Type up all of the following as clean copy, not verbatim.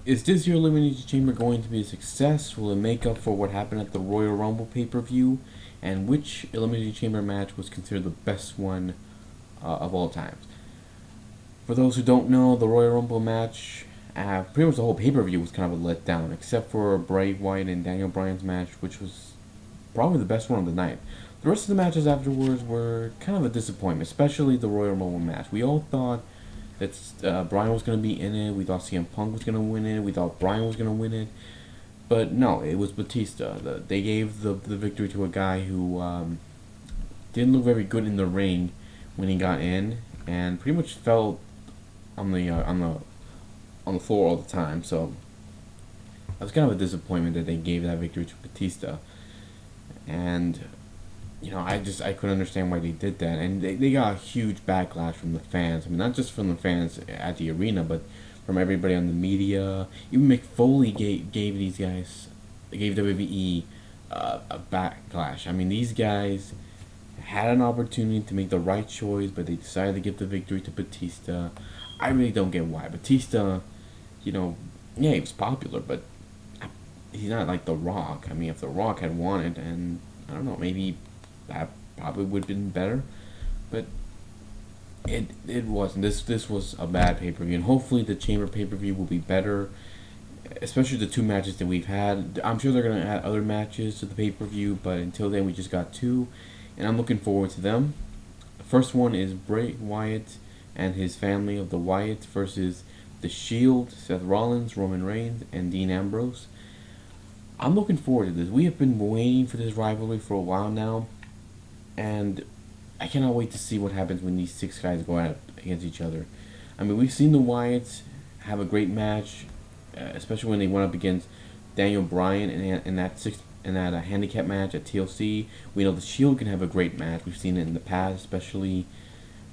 Is this year's Elimination Chamber going to be a success? Will it make up for what happened at the Royal Rumble pay-per-view? And which Elimination Chamber match was considered the best one of all times? For those who don't know, the Royal Rumble match, pretty much the whole pay-per-view was kind of a letdown, except for Bray Wyatt and Daniel Bryan's match, which was probably the best one of the night. The rest of the matches afterwards were kind of a disappointment, especially the Royal Rumble match. We all thought that Bryan was going to be in it. We thought CM Punk was going to win it. We thought Bryan was going to win it. But no, it was Batista. They gave the victory to a guy who didn't look very good in the ring when he got in, and pretty much fell on the floor all the time. So that was kind of a disappointment that they gave that victory to Batista. And I couldn't understand why they did that, and they got a huge backlash from the fans. I mean, not just from the fans at the arena, but from everybody on the media. Even Mick Foley gave WWE a backlash. I mean, these guys had an opportunity to make the right choice, but they decided to give the victory to Batista. I really don't get why. Batista, yeah, he was popular, but he's not like The Rock. I mean, if The Rock had won it, and I don't know, maybe that probably would have been better, but it wasn't. This was a bad pay-per-view, and hopefully the Chamber pay-per-view will be better, especially the two matches that we've had. I'm sure they're going to add other matches to the pay-per-view, but until then we just got two, and I'm looking forward to them. The first one is Bray Wyatt and his family of the Wyatts versus the Shield, Seth Rollins, Roman Reigns, and Dean Ambrose. I'm looking forward to this. We have been waiting for this rivalry for a while now, and I cannot wait to see what happens when these six guys go out against each other. I mean, we've seen the Wyatts have a great match, especially when they went up against Daniel Bryan in that handicap match at TLC. We know the Shield can have a great match. We've seen it in the past, especially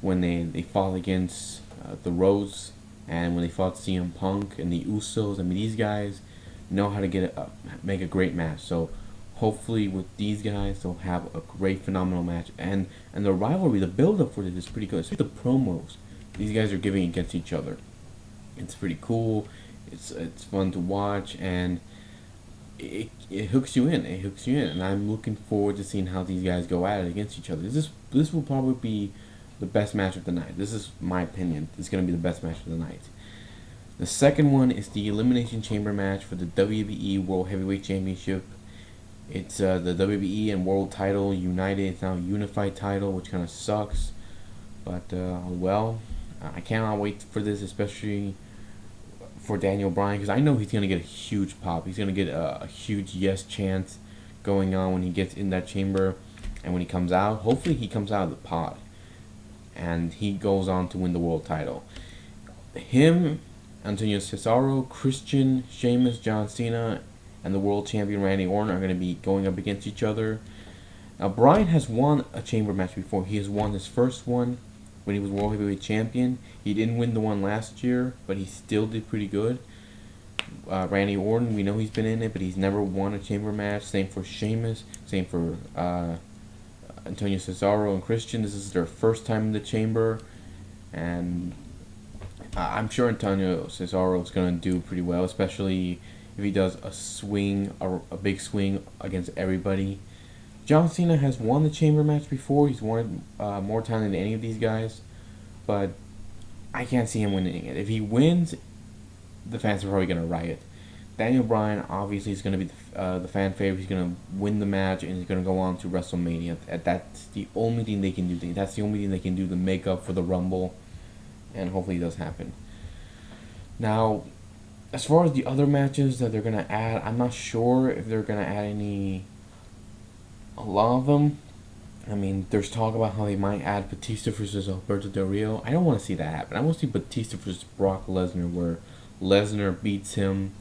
when they fought against the Rhodes and when they fought CM Punk and the Usos. I mean, these guys know how to make a great match. So hopefully with these guys they'll have a great, phenomenal match. And the rivalry, the build up for this is pretty good. Especially the promos these guys are giving against each other. It's pretty cool. It's fun to watch, and it hooks you in. It hooks you in, and I'm looking forward to seeing how these guys go at it against each other. This will probably be the best match of the night. This is my opinion. It's going to be the best match of the night. The second one is the Elimination Chamber match for the WWE World Heavyweight Championship. It's the WWE and World title united. It's now a unified title, which kind of sucks. But, I cannot wait for this, especially for Daniel Bryan, because I know he's going to get a huge pop. He's going to get a huge yes chance going on when he gets in that chamber. And when he comes out, hopefully he comes out of the pod and he goes on to win the world title. Him, Antonio Cesaro, Christian, Sheamus, John Cena, and the world champion Randy Orton are going to be going up against each other. Now, Bryan has won a chamber match before. He has won his first one when he was world heavyweight champion. He didn't win the one last year, but he still did pretty good. Randy Orton, we know he's been in it, but he's never won a chamber match. Same for Sheamus. Same for Antonio Cesaro and Christian. This is their first time in the chamber, and I'm sure Antonio Cesaro is going to do pretty well, especially if he does a big swing against everybody. John Cena has won the chamber match before. He's won it more time than any of these guys, but I can't see him winning it. If he wins, the fans are probably going to riot. Daniel Bryan obviously is going to be the fan favorite. He's going to win the match, and he's going to go on to WrestleMania. That's the only thing they can do. That's the only thing they can do to make up for the Rumble, and hopefully it does happen. Now, as far as the other matches that they're going to add, I'm not sure if they're going to add a lot of them. I mean, there's talk about how they might add Batista versus Alberto Del Rio. I don't want to see that happen. I want to see Batista versus Brock Lesnar, where Lesnar beats him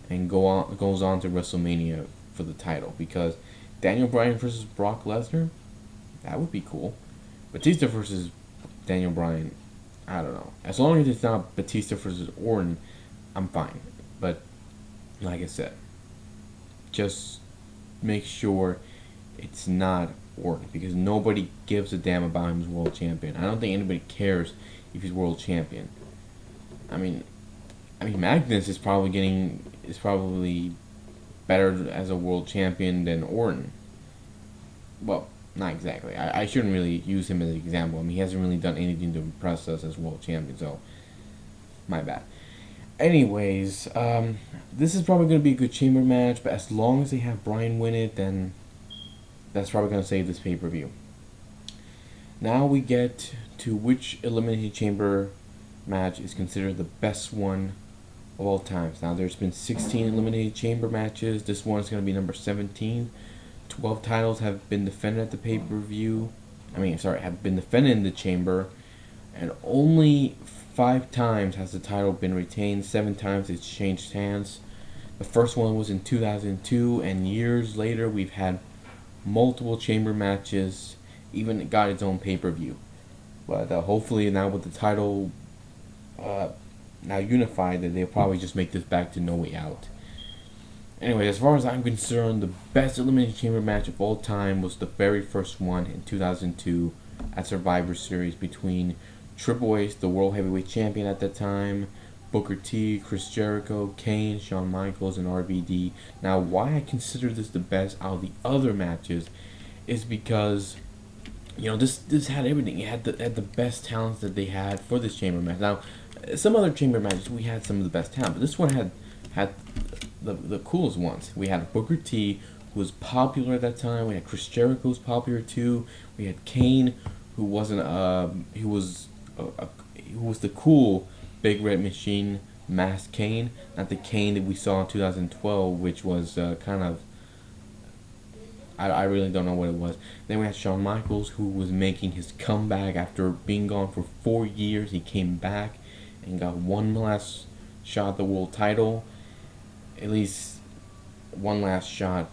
and goes on to WrestleMania for the title. Because Daniel Bryan versus Brock Lesnar, that would be cool. Batista versus Daniel Bryan, I don't know. As long as it's not Batista versus Orton, I'm fine. But like I said, just make sure it's not Orton, because nobody gives a damn about him as world champion. I don't think anybody cares if he's world champion. I mean, I mean, Magnus is probably better as a world champion than Orton. Well, not exactly. I shouldn't really use him as an example. I mean, he hasn't really done anything to impress us as world champion, so my bad. Anyways, this is probably going to be a good chamber match, but as long as they have Bryan win it, then that's probably going to save this pay-per-view. Now we get to which Elimination Chamber match is considered the best one of all times. Now, there's been 16 Elimination Chamber matches. This one is going to be number 17. 12 titles have been defended at the pay-per-view. Have been defended in the chamber. And only 5 times has the title been retained. 7 times it's changed hands. The first one was in 2002, and years later we've had multiple chamber matches, even got its own pay-per-view. But hopefully now with the title now unified, that they'll probably just make this back to No Way Out. Anyway, as far as I'm concerned, the best Elimination Chamber match of all time was the very first one in 2002 at Survivor Series between Triple H, the World Heavyweight Champion at that time, Booker T, Chris Jericho, Kane, Shawn Michaels, and RVD. Now, why I consider this the best out of the other matches is because, this had everything. It had the best talents that they had for this chamber match. Now, some other chamber matches, we had some of the best talent, but this one had the coolest ones. We had Booker T, who was popular at that time. We had Chris Jericho, who was popular too. We had Kane, who was the cool Big Red Machine masked Kane, not the Kane that we saw in 2012, which was kind of, I really don't know what it was. Then we had Shawn Michaels, who was making his comeback after being gone for 4 years. He came back and got one last shot at the world title, at least one last shot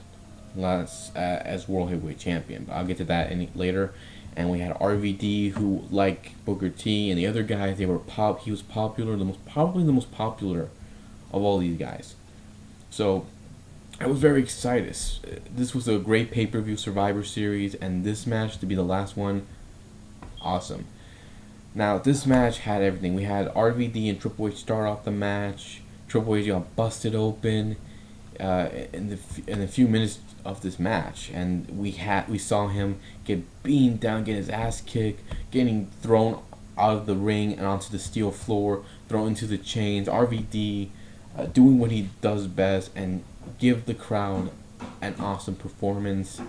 as World Heavyweight Champion. But I'll get to that later. And we had RVD, who, like Booker T and the other guys, he was popular, probably the most popular of all these guys. So I was very excited. This was a great pay-per-view Survivor Series, and this match to be the last one, awesome. Now, this match had everything. We had RVD and Triple H start off the match. Triple H got busted open in a few minutes of this match, and we saw him get beaten down, get his ass kicked, getting thrown out of the ring and onto the steel floor, thrown into the chains. RVD doing what he does best and give the crowd an awesome performance.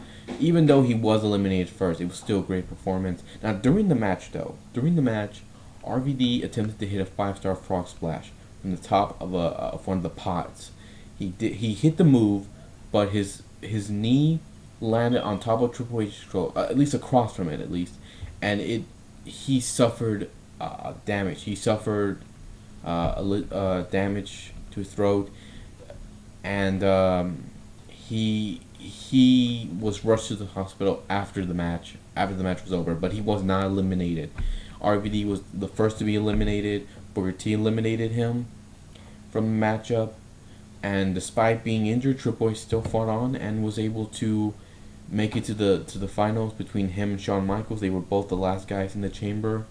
Even though he was eliminated first, it was still a great performance. Now, during the match, RVD attempted to hit a 5-star frog splash from the top of one of the pods. He hit the move, but his knee landed on top of Triple H's throat, at least across from it, and he suffered damage. He suffered damage to his throat, and he was rushed to the hospital after the match was over, but he was not eliminated. RVD was the first to be eliminated. Booker T eliminated him from the matchup, and despite being injured, Triple H still fought on and was able to make it to the finals between him and Shawn Michaels. They were both the last guys in the chamber,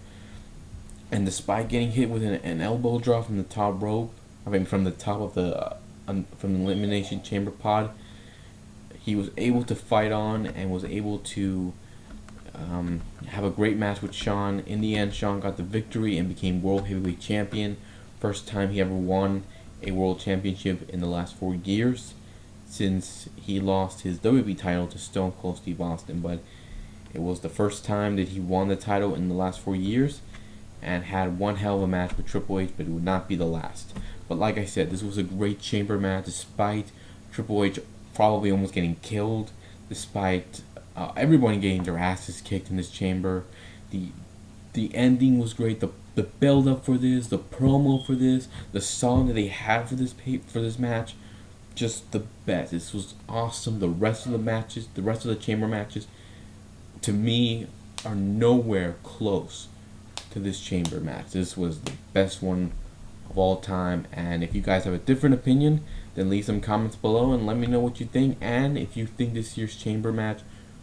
and despite getting hit with an elbow drop from the top rope, from the top of from the Elimination Chamber pod, he was able to fight on and was able to have a great match with Shawn. In the end, Shawn got the victory and became World Heavyweight Champion. First time he ever won a World Championship in the last 4 years, since he lost his WWE title to Stone Cold Steve Austin. But it was the first time that he won the title in the last 4 years, and had one hell of a match with Triple H, but it would not be the last. But like I said, this was a great chamber match, despite Triple H probably almost getting killed, despite everyone getting their asses kicked in this chamber. The ending was great. The build up for this, the promo for this, the song that they had for this match, just the best. This was awesome. The rest of the chamber matches, to me, are nowhere close to this chamber match. This was the best one of all time. And if you guys have a different opinion, then leave some comments below and let me know what you think, and if you think this year's chamber match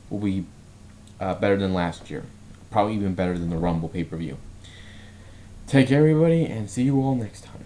will be better than last year, probably even better than the Rumble pay-per-view. Take care, everybody, and see you all next time.